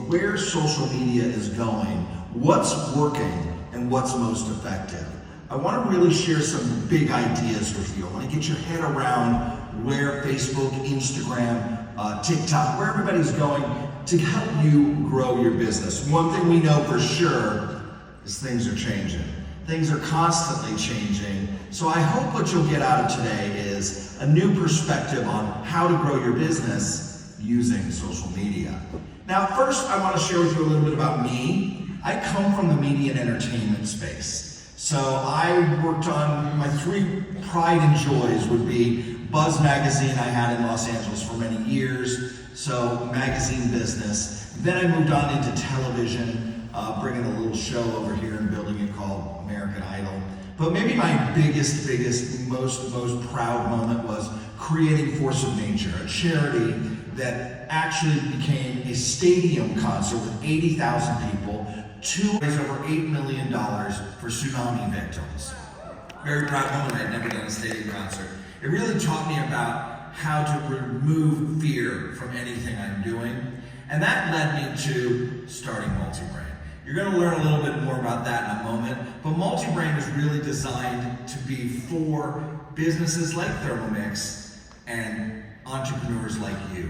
where social media is going, what's working, and what's most effective. I want to really share some big ideas with you. I want to get your head around where Facebook, Instagram, TikTok, where everybody's going to help you grow your business. One thing we know for sure is things are changing. Things are constantly changing. So I hope what you'll get out of today is a new perspective on how to grow your business using social media. Now, first, I want to share with you a little bit about me. I come from the media and entertainment space. So I worked on, my three pride and joys would be Buzz magazine I had in Los Angeles for many years, so magazine business. Then I moved on into television, bringing a little show over here and building it called American Idol. But maybe my biggest, most proud moment was creating Force of Nature, a charity that actually became a stadium concert with 80,000 people to raise over $8 million for tsunami victims. Very proud moment. I'd never done a stadium concert. It really taught me about how to remove fear from anything I'm doing. And that led me to starting Multibrain. You're going to learn a little bit more about that in a moment, but Multibrain is really designed to be for businesses like Thermomix and entrepreneurs like you,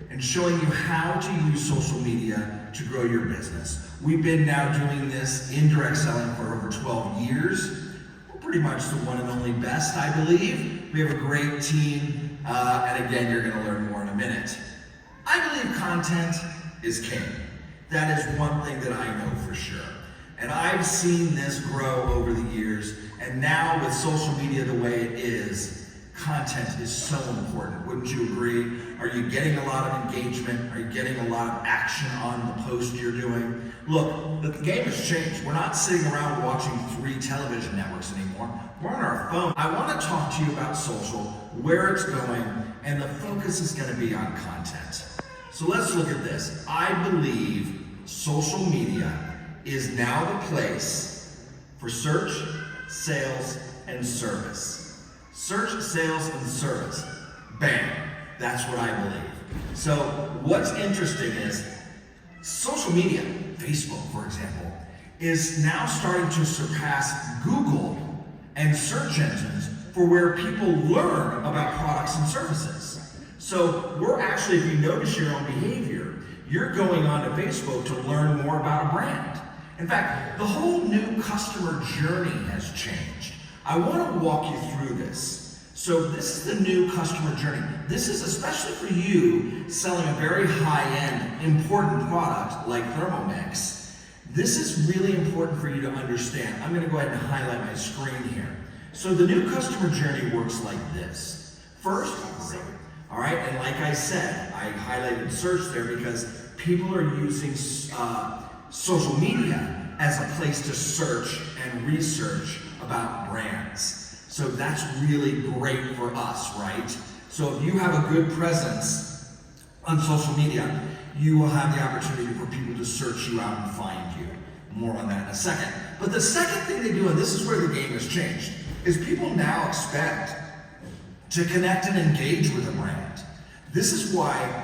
and showing you how to use social media to grow your business. We've been now doing this in direct selling for over 12 years. We're pretty much the one and only best, I believe. We have a great team, and again, you're going to learn more in a minute. I believe content is king. That is one thing that I know for sure. And I've seen this grow over the years, and now with social media the way it is, content is so important. Wouldn't you agree? Are you getting a lot of engagement? Are you getting a lot of action on the post you're doing? Look, the game has changed. We're not sitting around watching 3 television networks anymore. We're on our phone. I want to talk to you about social, where it's going, and the focus is going to be on content. So let's look at this. I believe social media is now the place for search, sales, and service. Search, sales, and service. Bam. That's what I believe. So what's interesting is social media, Facebook, for example, is now starting to surpass Google and search engines for where people learn about products and services. So we're actually, if you notice your own behavior, you're going onto Facebook to learn more about a brand. In fact, the whole new customer journey has changed. I want to walk you through this. So this is the new customer journey. This is especially for you selling a very high-end, important product like Thermomix. This is really important for you to understand. I'm going to go ahead and highlight my screen here. So the new customer journey works like this. First, all right, and like I said, I highlighted search there because people are using social media as a place to search and research about brands. So that's really great for us, right? So if you have a good presence on social media, you will have the opportunity for people to search you out and find you. More on that in a second. But the second thing they do, and this is where the game has changed, is people now expect to connect and engage with a brand. This is why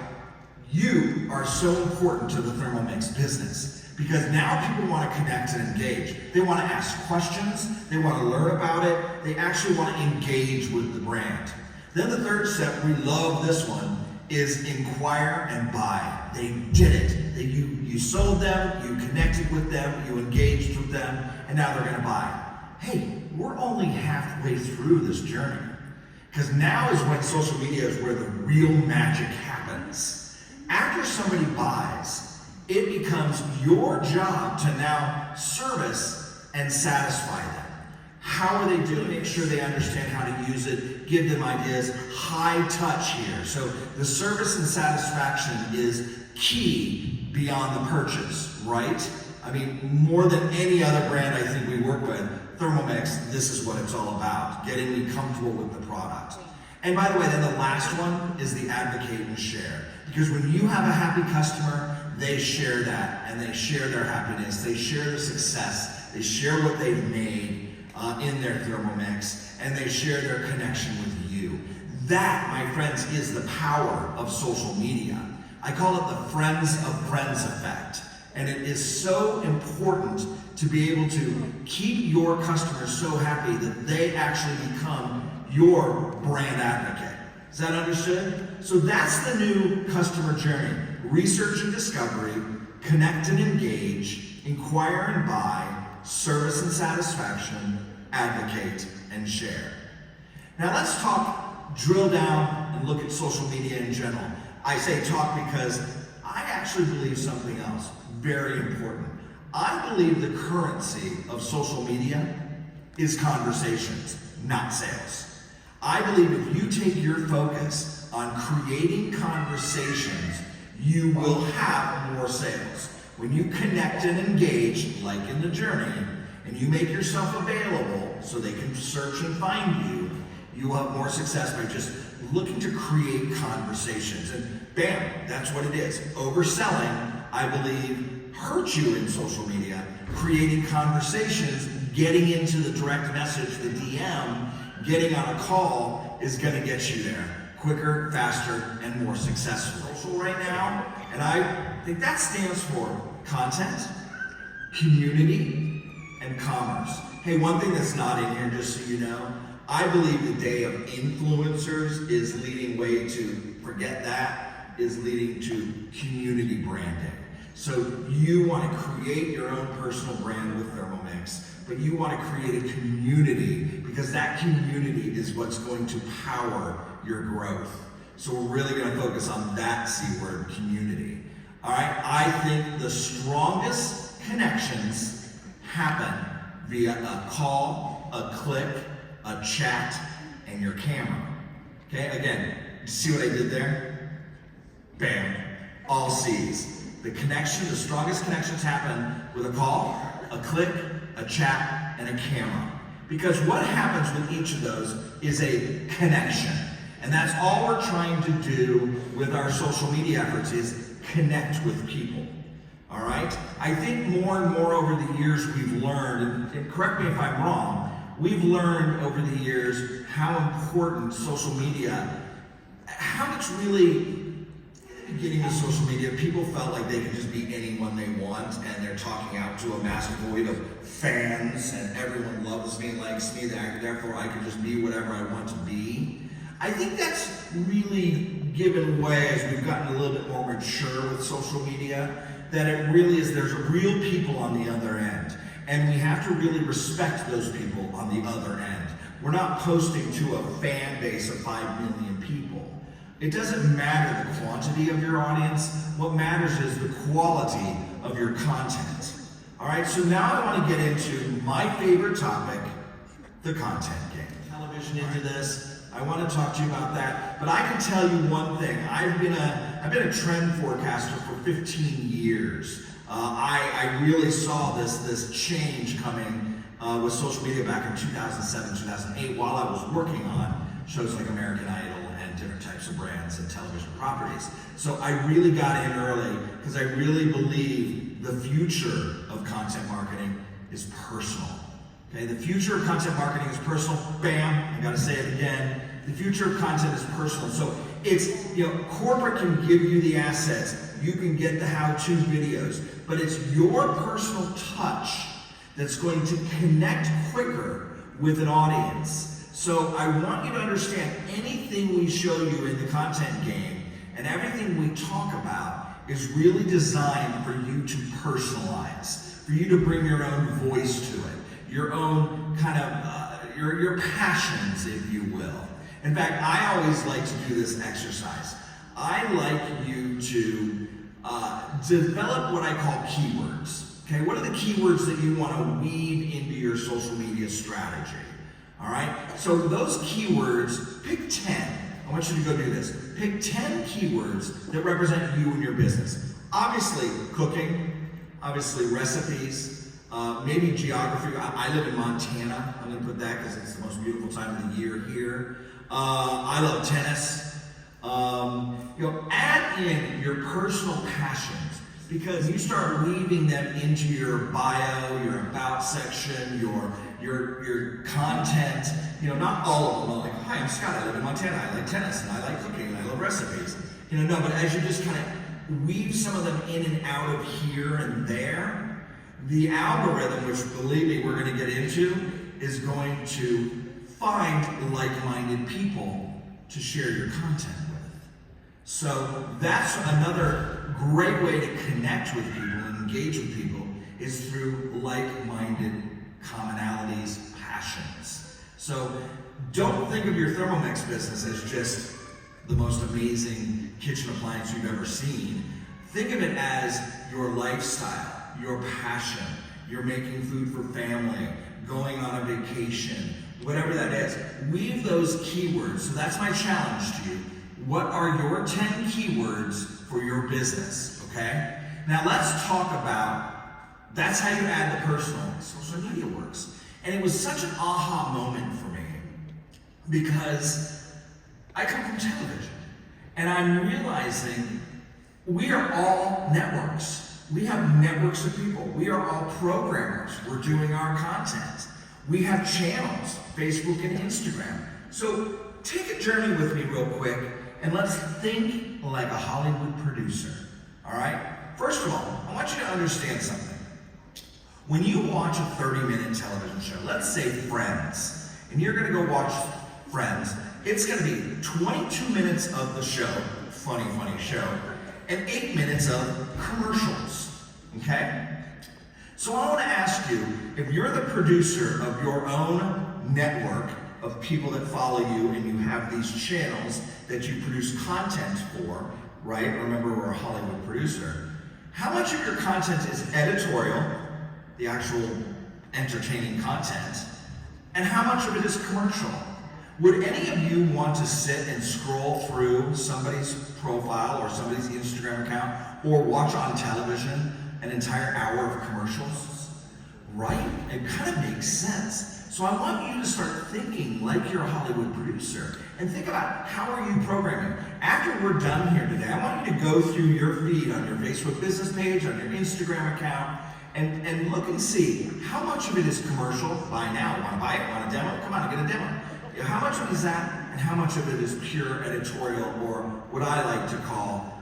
you are so important to the Thermomix business, because now people want to connect and engage. They want to ask questions, they want to learn about it, they actually want to engage with the brand. Then the third step, we love this one, is inquire and buy. They did it. You sold them, you connected with them, you engaged with them, and now they're going to buy. Hey, we're only halfway through this journey, because now is when social media is where the real magic happens. After somebody buys, it becomes your job to now service and satisfy them. How are they doing? Make sure they understand how to use it, give them ideas, high touch here. So the service and satisfaction is key beyond the purchase, right? I mean, more than any other brand I think we work with, Thermomix, this is what it's all about, getting me comfortable with the product. And by the way, then the last one is the advocate and share. Because when you have a happy customer, they share that, and they share their happiness, they share the success, they share what they've made in their Thermomix, and they share their connection with you. That, my friends, is the power of social media. I call it the friends of friends effect. And it is so important to be able to keep your customers so happy that they actually become your brand advocate. Is that understood? So that's the new customer journey. Research and discovery, connect and engage, inquire and buy, service and satisfaction, advocate and share. Now let's drill down and look at social media in general. I say talk because I actually believe something else, very important. I believe the currency of social media is conversations, not sales. I believe if you take your focus on creating conversations, you will have more sales. When you connect and engage, like in the journey, and you make yourself available so they can search and find you, you will have more success by just looking to create conversations. And bam, that's what it is. Overselling, I believe, hurts you in social media. Creating conversations, getting into the direct message, the DM, getting on a call is going to get you there quicker, faster, and more successful. Social right now, and I think that stands for content, community, and commerce. Hey, one thing that's not in here, just so you know, I believe the day of influencers is leading way to, forget that, is leading to community branding. So you want to create your own personal brand with Thermomix, but you want to create a community because that community is what's going to power your growth. So we're really going to focus on that C word, community. All right, I think the strongest connections happen via a call, a click, a chat, and your camera. Okay, again, see what I did there? Bam, all C's. The connection, the strongest connections happen with a call, a click, a chat, and a camera. Because what happens with each of those is a connection. And that's all we're trying to do with our social media efforts is connect with people. All right? I think more and more over the years we've learned, and correct me if I'm wrong, we've learned over the years how important social media, how much really, getting into social media, people felt like they could just be anyone they want, and they're talking out to a massive void of fans, and everyone loves me, likes me, therefore I can just be whatever I want to be. I think that's really given way as we've gotten a little bit more mature with social media, that it really is, there's real people on the other end, and we have to really respect those people on the other end. We're not posting to a fan base of 5 million people. It doesn't matter the quantity of your audience. What matters is the quality of your content. All right, so now I want to get into my favorite topic, the content game. Television into this. I want to talk to you about that, but I can tell you one thing. I've been a trend forecaster for 15 years. I really saw this change coming with social media back in 2007, 2008 while I was working on shows like American Idol and different types of brands and television properties. So I really got in early because I really believe the future of content marketing is personal. Okay, the future of content marketing is personal. Bam, I gotta say it again. The future of content is personal. So it's, corporate can give you the assets. You can get the how-to videos, but it's your personal touch that's going to connect quicker with an audience. So I want you to understand anything we show you in the content game and everything we talk about is really designed for you to personalize, for you to bring your own voice to it, your own kind of, your passions, if you will. In fact, I always like to do this exercise. I like you to develop what I call keywords. Okay, what are the keywords that you want to weave into your social media strategy? All right, so those keywords, pick 10. I want you to go do this. Pick 10 keywords that represent you and your business. Obviously, cooking, obviously recipes, maybe geography. I live in Montana. I'm going to put that because it's the most beautiful time of the year here. I love tennis. Add in your personal passions because you start weaving them into your bio, your about section, your content. Not all of them. Like, hi, I'm Scott. I live in Montana. I like tennis and I like cooking and I love recipes. No, but as you just kind of weave some of them in and out of here and there, the algorithm, which believe me, we're going to get into, is going to find like-minded people to share your content with. So that's another great way to connect with people and engage with people, is through like-minded commonalities, passions. So don't think of your Thermomix business as just the most amazing kitchen appliance you've ever seen. Think of it as your lifestyle, your passion. You're making food for family, going on a vacation, whatever that is. Weave those keywords. So that's my challenge to you. What are your 10 keywords for your business, okay? Now let's talk about, that's how you add the personal. Social media works. And it was such an aha moment for me because I come from television and I'm realizing we are all networks. We have networks of people. We are all programmers. We're doing our content. We have channels, Facebook and Instagram. So take a journey with me real quick and let's think like a Hollywood producer, all right? First of all, I want you to understand something. When you watch a 30-minute television show, let's say Friends, and you're gonna go watch Friends, it's gonna be 22 minutes of the show, funny show, and 8 minutes of commercials, okay? So I wanna ask you, if you're the producer of your own network of people that follow you and you have these channels that you produce content for, right? Remember, we're a Hollywood producer. How much of your content is editorial, the actual entertaining content, and how much of it is commercial? Would any of you want to sit and scroll through somebody's profile or somebody's Instagram account or watch on television an entire hour of commercials? Right? It kind of makes sense. So I want you to start thinking like you're a Hollywood producer and think about how are you programming. After we're done here today, I want you to go through your feed on your Facebook business page, on your Instagram account, and look and see how much of it is commercial. Buy now, want to buy it, want a demo? Come on, get a demo. How much of it is that, and how much of it is pure editorial, or what I like to call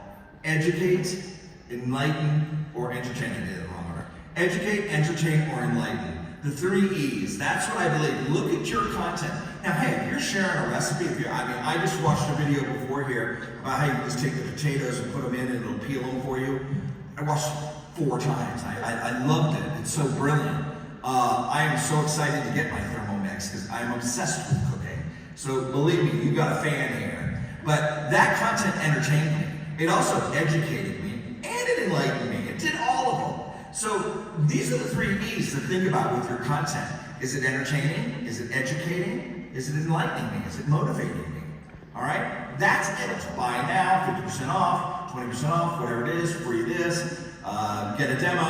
educate, enlighten, or entertain? I did it wrong order. Educate, entertain, or enlighten. The 3 E's. That's what I believe. Look at your content. Now, hey, if you're sharing a recipe, I just watched a video before here about how you just take the potatoes and put them in and it'll peel them for you. I watched 4 times. I loved it. It's so brilliant. I am so excited to get my Thermomix because I'm obsessed with cooking. So believe me, you got a fan here. But that content entertained me. It also educated me and it enlightened me. It did all of them. So these are the 3 E's to think about with your content. Is it entertaining? Is it educating? Is it enlightening me? Is it motivating me? All right? That's it. Buy now, 50% off, 20% off, whatever it is, free this, get a demo,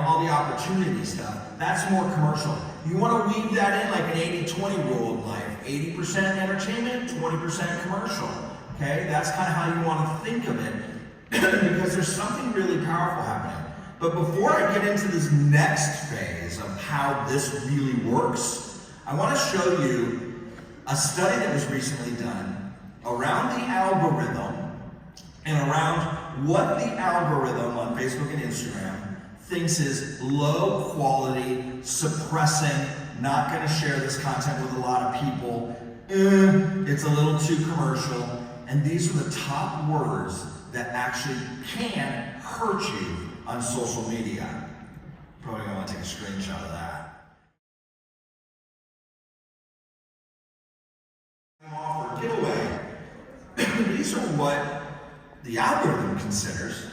all the opportunity stuff. That's more commercial. You want to weave that in like an 80-20 rule in life. 80% entertainment, 20% commercial. Okay? That's kind of how you want to think of it because there's something really powerful happening. But before I get into this next phase of how this really works, I want to show you a study that was recently done around the algorithm and around what the algorithm on Facebook and Instagram thinks is low quality, suppressing, not going to share this content with a lot of people, it's a little too commercial, and these are the top words that actually can hurt you on social media. Probably gonna want to take a screenshot of that. Offer giveaway. These are what the algorithm considers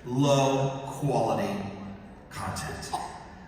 low quality content.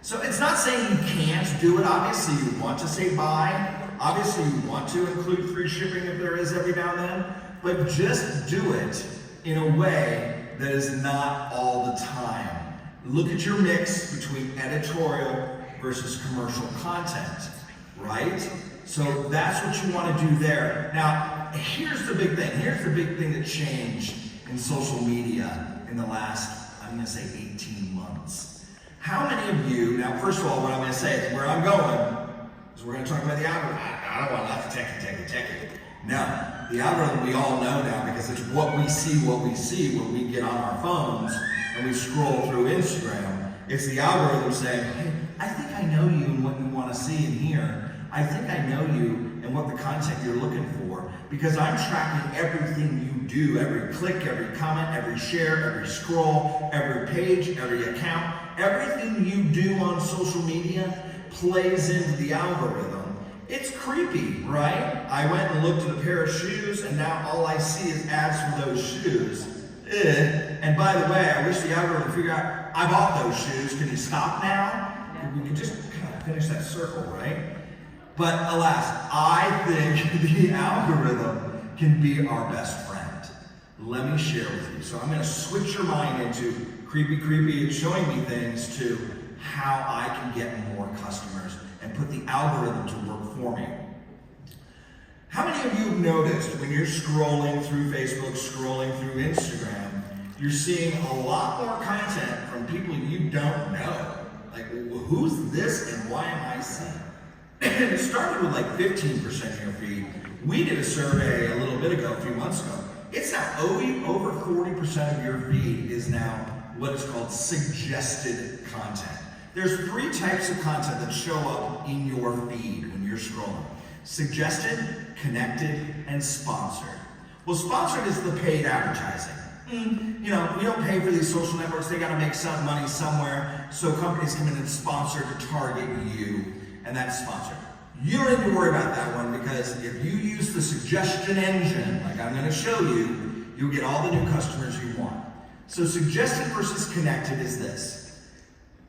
So it's not saying you can't do it. Obviously you want to say buy. Obviously you want to include free shipping if there is every now and then. But just do it in a way that is not all the time. Look at your mix between editorial versus commercial content, right? So that's what you want to do there. Now, here's the big thing. Here's the big thing that changed in social media in the last, I'm going to say 18 months. How many of you, now first of all, what I'm going to say is where I'm going is we're going to talk about the algorithm. I don't want to techie. No. the algorithm we all know now, because it's what we see when we get on our phones and we scroll through Instagram. It's the algorithm saying, hey, I think I know you and what you want to see and hear. I think I know you and what the content you're looking for, because I'm tracking everything you do, every click, every comment, every share, every scroll, every page, every account. Everything you do on social media plays into the algorithm. It's creepy, right? I went and looked at a pair of shoes, and now all I see is ads for those shoes. And by the way, I wish the algorithm would figure out, I bought those shoes, can you stop now? We can just kind of finish that circle, right? But alas, I think the algorithm can be our best friend. Let me share with you. So I'm going to switch your mind into creepy, and showing me things, to how I can get more customers and put the algorithm to work for me. How many of you have noticed when you're scrolling through Facebook, scrolling through Instagram, you're seeing a lot more content from people you don't know? Like, who's this and why am I seeing it? It started with like 15% of your feed. We did a survey a little bit ago, a few months ago. It's now over 40% of your feed is now what is called suggested content. There's 3 types of content that show up in your feed when you're scrolling. Suggested, connected, and sponsored. Well, sponsored is the paid advertising. You know, we don't pay for these social networks. They got to make some money somewhere. So companies come in and sponsor to target you, and that's sponsored. You don't need to worry about that one, because if you use the suggestion engine, like I'm going to show you, you'll get all the new customers you want. So suggested versus connected is this.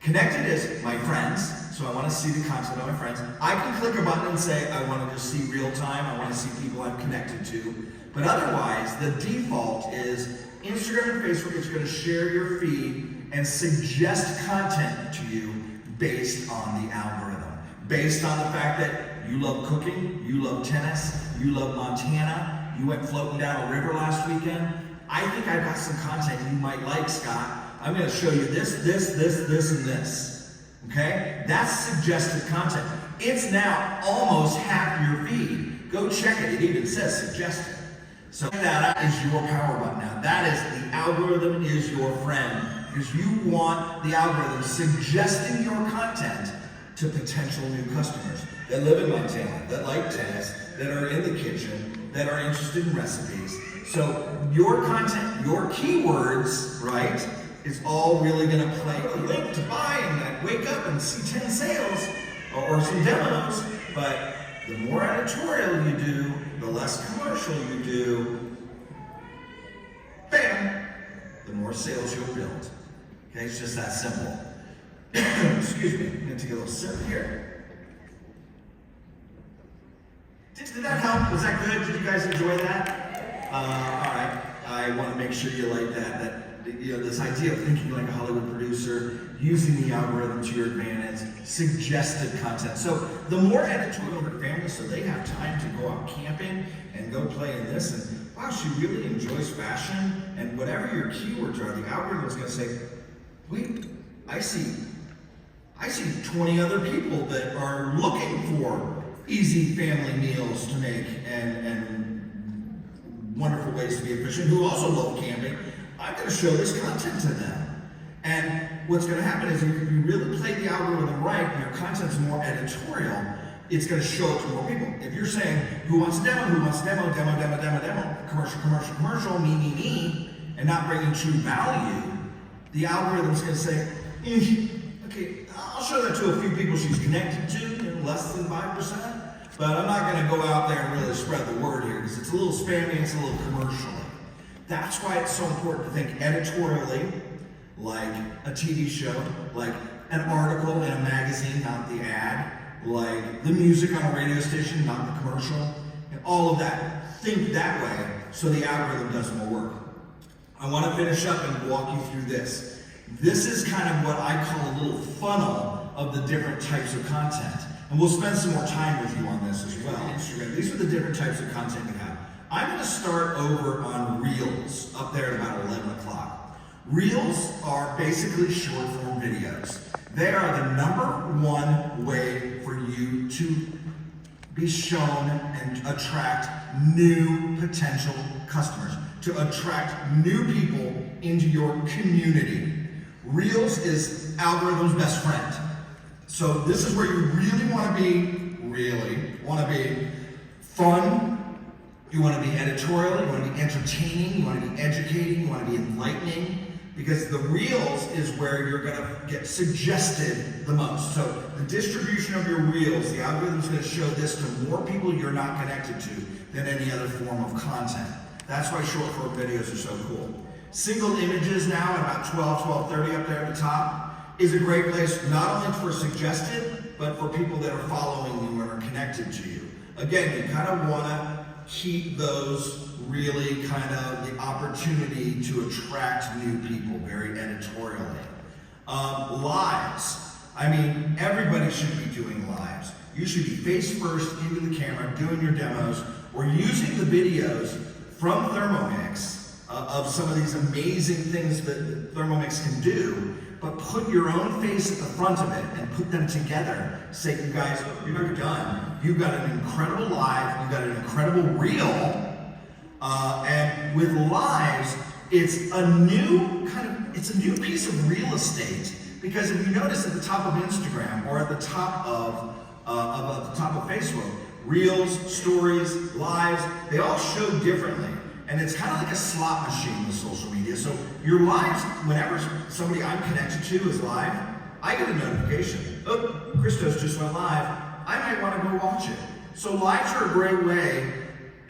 Connected is my friends, so I want to see the content of my friends. I can click a button and say, I want to just see real time, I want to see people I'm connected to. But otherwise, the default is Instagram and Facebook is going to share your feed and suggest content to you based on the algorithm. Based on the fact that you love cooking, you love tennis, you love Montana, you went floating down a river last weekend. I think I've got some content you might like, Scott. I'm going to show you this, and this. Okay? That's suggested content. It's now almost half your feed. Go check it. It even says suggested. So that is your power button now. That is, the algorithm is your friend, because you want the algorithm suggesting your content to potential new customers that live in Montana, that like tennis, that are in the kitchen, that are interested in recipes. So your content, your keywords, right, is all really going to play a link to buy, and I wake up and see 10 sales or some demos. But the more editorial you do, the less commercial you do, bam, the more sales you'll build. Okay, it's just that simple. Excuse me, I'm going to take a little sip here. Did that help? Was that good? Did you guys enjoy that? All right, I want to make sure you like that. You know, this idea of thinking like a Hollywood producer, using the algorithm to your advantage, suggested content. So the more editorial your family, so they have time to go out camping and go play in this, and wow, she really enjoys fashion, and whatever your keywords are, the algorithm is going to say, wait, I see 20 other people that are looking for easy family meals to make and wonderful ways to be efficient, who also love camping. I'm going to show this content to them. And what's going to happen is, if you really play the algorithm right and your content's more editorial, it's going to show it to more people. If you're saying, who wants a demo, commercial, me, and not bringing true value, the algorithm's going to say, okay, I'll show that to a few people she's connected to, less than 5%, but I'm not going to go out there and really spread the word here, because it's a little spammy, it's a little commercial. That's why it's so important to think editorially, like a TV show, like an article in a magazine, not the ad, like the music on a radio station, not the commercial, and all of that. Think that way so the algorithm does more work. I want to finish up and walk you through this. This is kind of what I call a little funnel of the different types of content. And we'll spend some more time with you on this as well. Instagram. These are the different types of content you have. I'm going to start over on Reels, up there at about 11 o'clock. Reels are basically short form videos. They are the #1 way for you to be shown and attract new potential customers, to attract new people into your community. Reels is algorithm's best friend. So this is where you really want to be fun, you want to be editorial, you want to be entertaining, you want to be educating, you want to be enlightening, because the Reels is where you're going to get suggested the most. So the distribution of your Reels, the algorithm is going to show this to more people you're not connected to than any other form of content. That's why short form videos are so cool. Single images now at about 12:30 up there at the top is a great place, not only for suggested, but for people that are following you and are connected to you. Again, you kind of want to keep those really kind of the opportunity to attract new people very editorially. Lives. I mean, everybody should be doing lives. You should be face first into the camera, doing your demos, or using the videos from Thermomix of some of these amazing things that Thermomix can do, but put your own face at the front of it and put them together. Say, you guys, you're not done. You've got an incredible live, you've got an incredible reel, and with lives, it's a new piece of real estate. Because if you notice at the top of Instagram or at the top of Facebook, reels, stories, lives, they all show differently. And it's kind of like a slot machine with social media. So your lives, whenever somebody I'm connected to is live, I get a notification. Oh, Christos just went live. I might want to go watch it. So lives are a great way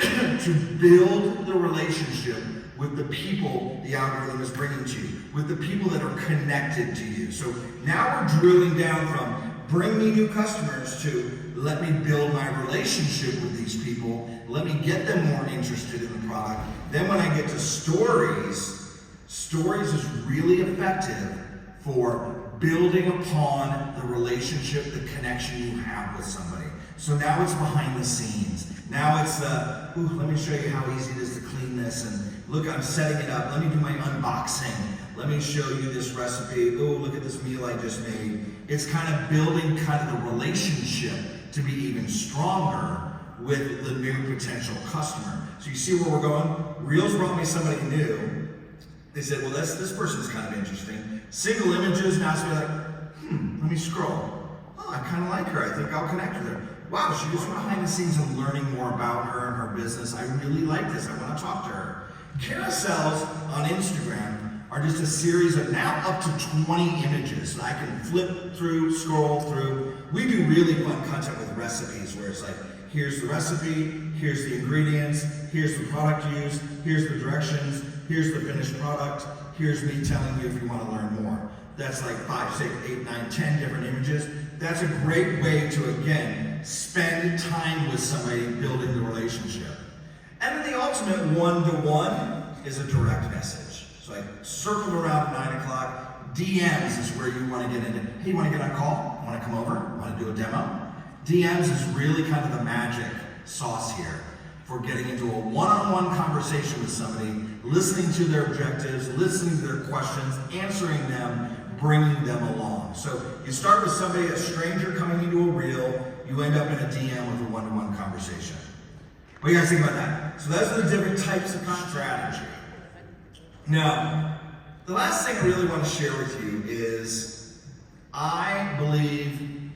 to build the relationship with the people the algorithm is bringing to you, with the people that are connected to you. So now we're drilling down from bring me new customers to let me build my relationship with these people, let me get them more interested in the product. Then when I get to stories is really effective for building upon the relationship, the connection you have with somebody. So now it's behind the scenes. Now it's let me show you how easy it is to clean this, and look, I'm setting it up. Let me do my unboxing. Let me show you this recipe. Oh, look at this meal I just made. It's kind of building kind of the relationship to be even stronger with the new potential customer. So you see where we're going? Reels brought me somebody new. They said, well, this person's kind of interesting. Single images, now it's like, let me scroll. Oh, I kind of like her. I think I'll connect with her. Wow, she just went behind the scenes and learning more about her and her business. I really like this. I want to talk to her. Carousels on Instagram are just a series of now up to 20 images. I can flip through, scroll through. We do really fun content with recipes where it's like, here's the recipe, here's the ingredients, here's the product used, here's the directions, here's the finished product, here's me telling you if you want to learn more. That's like 5, 6, 8, 9, 10 different images. That's a great way to, again, spend time with somebody building the relationship. And then the ultimate one-to-one is a direct message. So I circled around at 9 o'clock. DMs is where you want to get into, hey, you want to get on a call? Want to come over? Want to do a demo? DMs is really kind of the magic sauce here for getting into a one-on-one conversation with somebody, listening to their objectives, listening to their questions, answering them, bringing them along. So you start with somebody, a stranger coming into a reel, you end up in a DM with a one-to-one conversation. What do you guys think about that? So those are the different types of strategy. Now, the last thing I really want to share with you is I believe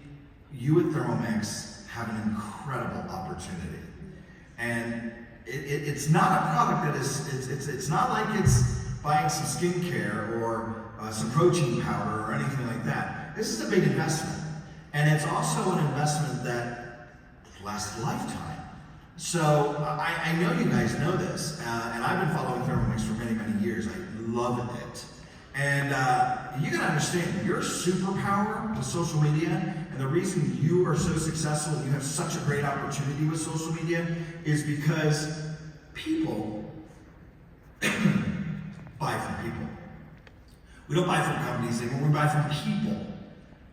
you at Thermomix have an incredible opportunity. And it's not a product that is, it's not like it's buying some skincare or some protein powder or anything like that. This is a big investment. And it's also an investment that lasts a lifetime. So I know you guys know this, and I've been following Thermomix for many, many years. I love it. And you can understand your superpower with social media, and the reason you are so successful and you have such a great opportunity with social media is because people buy from people. We don't buy from companies anymore, we buy from people,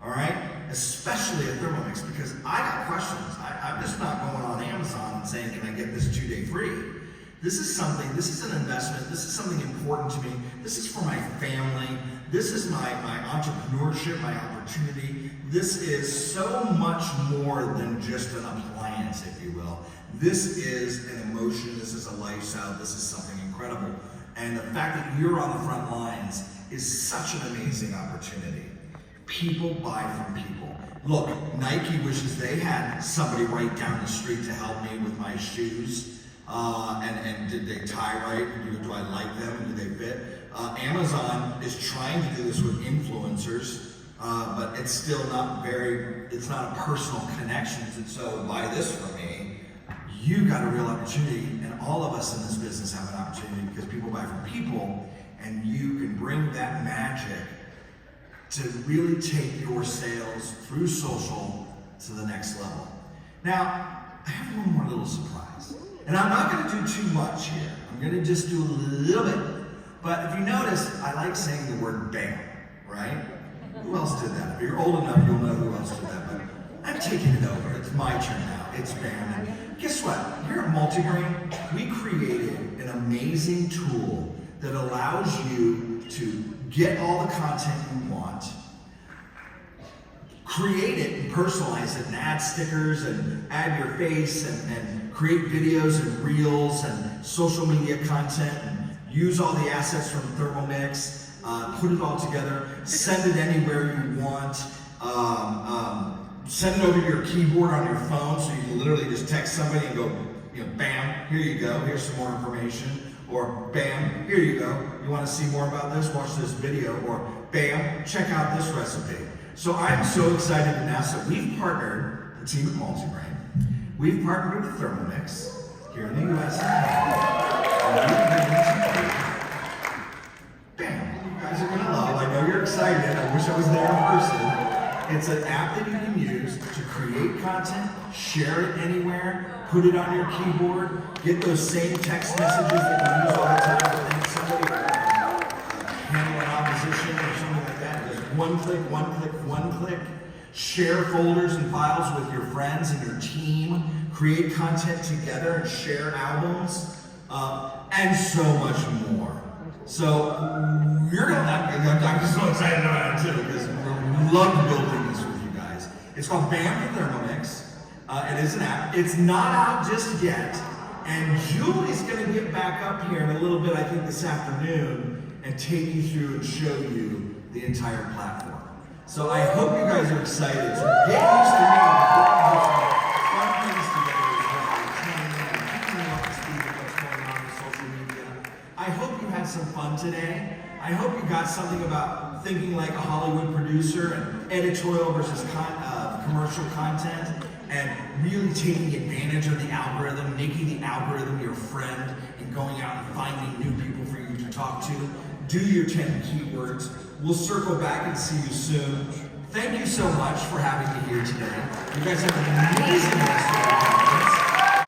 all right? Especially at Thermomix, because I got questions. I'm just not going on Amazon and saying, can I get this 2-day free? This is an investment, this is something important to me, this is for my family, This is my entrepreneurship, my opportunity. This is so much more than just an appliance, if you will. This is an emotion, this is a lifestyle, this is something incredible. And the fact that you're on the front lines is such an amazing opportunity. People buy from people. Look, Nike wishes they had somebody right down the street to help me with my shoes. And did they tie right? Do I like them? Do they fit? Amazon is trying to do this with influencers, but it's still not it's not a personal connections. And so buy this from me. You got a real opportunity, and all of us in this business have an opportunity because people buy from people, and you can bring that magic to really take your sales through social to the next level. Now, I have one more little surprise. And I'm not going to do too much here. I'm going to just do a little bit. But if you notice, I like saying the word BAM, right? Who else did that? If you're old enough, you'll know who else did that. But I'm taking it over. It's my turn now. It's BAM. And guess what? Here at Multigrain, we created an amazing tool that allows you to get all the content you want, create it and personalize it and add stickers and add your face and create videos and reels and social media content and use all the assets from Thermomix, put it all together, send it anywhere you want, send it over to your keyboard on your phone so you can literally just text somebody and go, bam, here you go, here's some more information. Or bam, here you go, you want to see more about this, watch this video. Or bam, check out this recipe. So I'm so excited to announce that we've partnered, the team at Multigrain, we've partnered with Thermomix here in the USA. Bam, you guys are gonna love. I know you're excited. I wish I was there in person. It's an app that you can use to create content, share it anywhere, put it on your keyboard, get those same text messages that you use all the time to thank somebody, handle an opposition or something like that. Just one click, one click, one click. Share folders and files with your friends and your team. Create content together and share albums, and so much more. So I'm just so excited about it too because we love building this with you guys. It's called BAM for Thermomix. It is an app. It's not out just yet. And Julie's going to get back up here in a little bit, I think this afternoon, and take you through and show you the entire platform. So I hope you guys are excited. So get used to me. Fun things together as well. Keeping up to speed with what's going on with social media. I hope you had some fun today. I hope you got something about thinking like a Hollywood producer and editorial versus commercial content, and really taking advantage of the algorithm, making the algorithm your friend, and going out and finding new people for you to talk to. Do your 10 keywords. We'll circle back and see you soon. Thank you so much for having me here today. You guys have an amazing